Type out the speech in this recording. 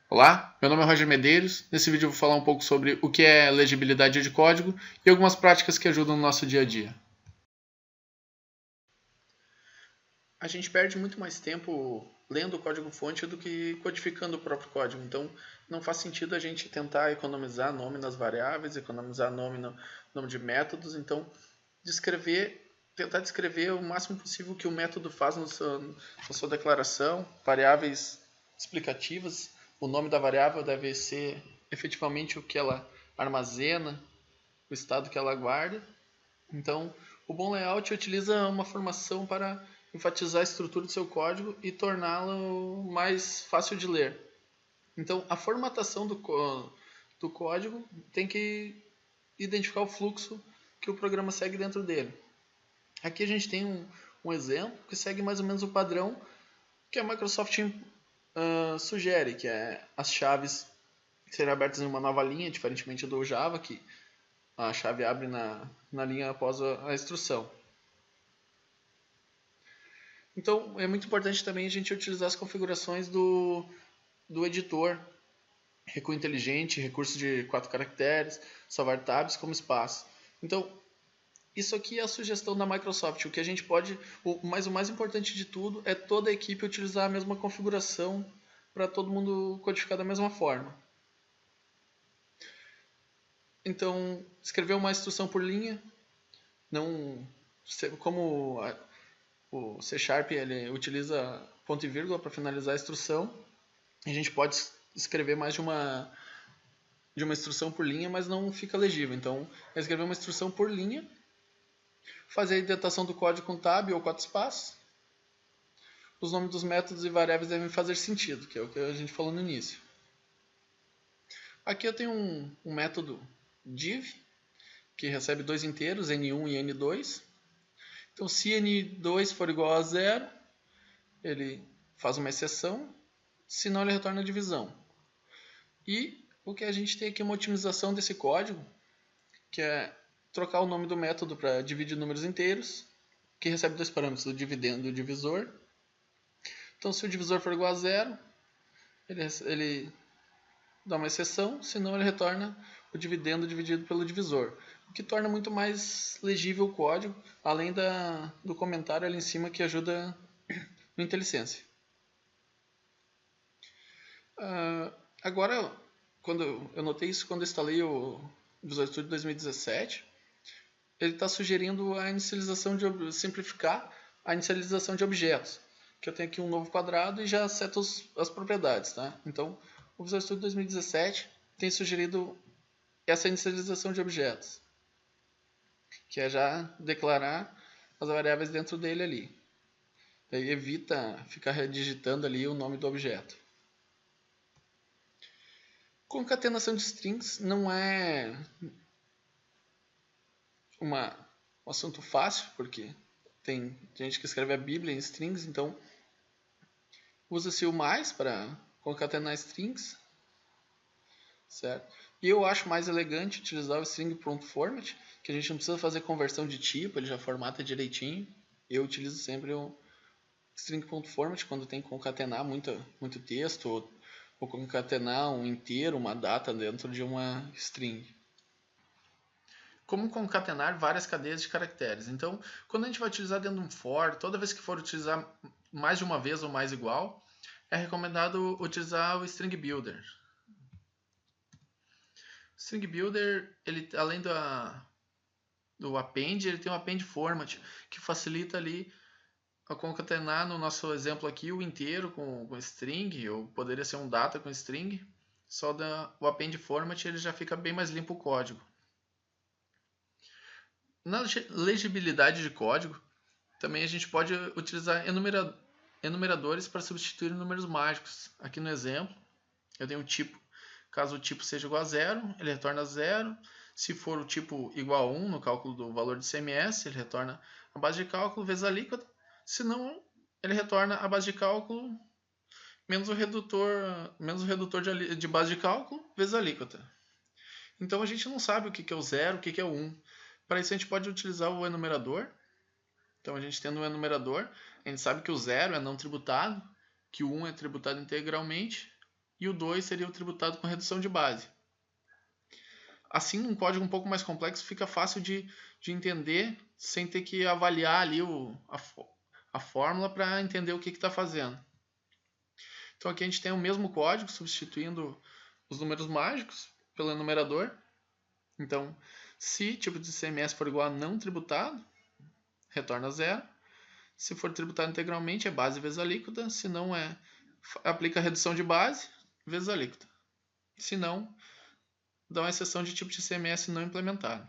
Olá, meu nome é Roger Medeiros. Nesse vídeo eu vou falar um pouco sobre o que é legibilidade de código e algumas práticas que ajudam no nosso dia a dia. A gente perde muito mais tempo lendo o código-fonte do que codificando o próprio código. Então, não faz sentido a gente tentar economizar nome nas variáveis, economizar nome no nome de métodos. Então, tentar descrever o máximo possível o que o método faz na sua declaração, variáveis explicativas. O nome da variável deve ser efetivamente o que ela armazena, o estado que ela guarda. Então, o bom layout utiliza uma formação para enfatizar a estrutura do seu código e torná-lo mais fácil de ler. Então, a formatação do código tem que identificar o fluxo que o programa segue dentro dele. Aqui a gente tem um exemplo que segue mais ou menos o padrão que a Microsoft sugere, que é as chaves serem abertas em uma nova linha, diferentemente do Java, que a chave abre na linha após a instrução. Então, é muito importante também a gente utilizar as configurações do editor, recuo inteligente, recurso de 4 caracteres, salvar tabs como espaço. Então, isso aqui é a sugestão da Microsoft. O que a gente pode, mas o mais importante de tudo é toda a equipe utilizar a mesma configuração para todo mundo codificar da mesma forma. Então, escrever uma instrução por linha, não como o C Sharp ele utiliza ponto e vírgula para finalizar a instrução, a gente pode escrever mais de uma instrução por linha, mas não fica legível. Então, é escrever uma instrução por linha, fazer a indentação do código com tab ou 4 espaços. Os nomes dos métodos e variáveis devem fazer sentido, que é o que a gente falou no início. Aqui eu tenho um método div, que recebe dois inteiros, n1 e n2. Então, se n2 for igual a zero, ele faz uma exceção, senão ele retorna a divisão. E o que a gente tem aqui é uma otimização desse código, que é trocar o nome do método para dividir números inteiros, que recebe dois parâmetros, o dividendo e o divisor. Então, se o divisor for igual a zero, ele dá uma exceção, senão ele retorna o dividendo dividido pelo divisor, o que torna muito mais legível o código, além do comentário ali em cima que ajuda no IntelliSense. Agora, quando eu notei isso quando eu instalei o Visual Studio 2017, ele está sugerindo a inicialização de simplificar a inicialização de objetos. Que eu tenho aqui um novo quadrado e já seto as propriedades, tá? Então, o Visual Studio 2017 tem sugerido essa inicialização de objetos, que é já declarar as variáveis dentro dele ali. Daí evita ficar redigitando ali o nome do objeto. Concatenação de strings não é um assunto fácil, porque tem gente que escreve a Bíblia em strings, então usa-se o mais para concatenar strings, certo? E eu acho mais elegante utilizar o string prompt format, que a gente não precisa fazer conversão de tipo, ele já formata direitinho. Eu utilizo sempre o string prompt format quando tem que concatenar muito texto, ou concatenar um inteiro, uma data dentro de uma string. Como concatenar várias cadeias de caracteres. Então, quando a gente vai utilizar dentro de um for, toda vez que for utilizar mais de uma vez ou mais igual, é recomendado utilizar o String Builder. O String Builder, ele, além do append, ele tem um append format, que facilita ali a concatenar, no nosso exemplo aqui, o inteiro com string, ou poderia ser um data com string. Só o append format ele já fica bem mais limpo o código. Na legibilidade de código, também a gente pode utilizar enumeradores para substituir números mágicos. Aqui no exemplo, eu tenho um tipo. Caso o tipo seja igual a zero, ele retorna zero. Se for o tipo igual a 1 no cálculo do valor de CMS, ele retorna a base de cálculo vezes a alíquota. Se não, ele retorna a base de cálculo menos o redutor de base de cálculo vezes a alíquota. Então a gente não sabe o que é o zero, o que é o 1. Para isso a gente pode utilizar o enumerador. Então a gente tendo um enumerador, a gente sabe que o 0 é não tributado, que o 1 é tributado integralmente, e o 2 seria o tributado com redução de base. Assim, num código um pouco mais complexo, fica fácil de entender sem ter que avaliar ali a fórmula para entender o que está fazendo. Então aqui a gente tem o mesmo código, substituindo os números mágicos pelo enumerador. Então, se tipo de ICMS for igual a não tributado, retorna 0. Se for tributado integralmente, é base vezes alíquota. Se não, aplica a redução de base vezes alíquota. Se não, dá uma exceção de tipo de ICMS não implementado.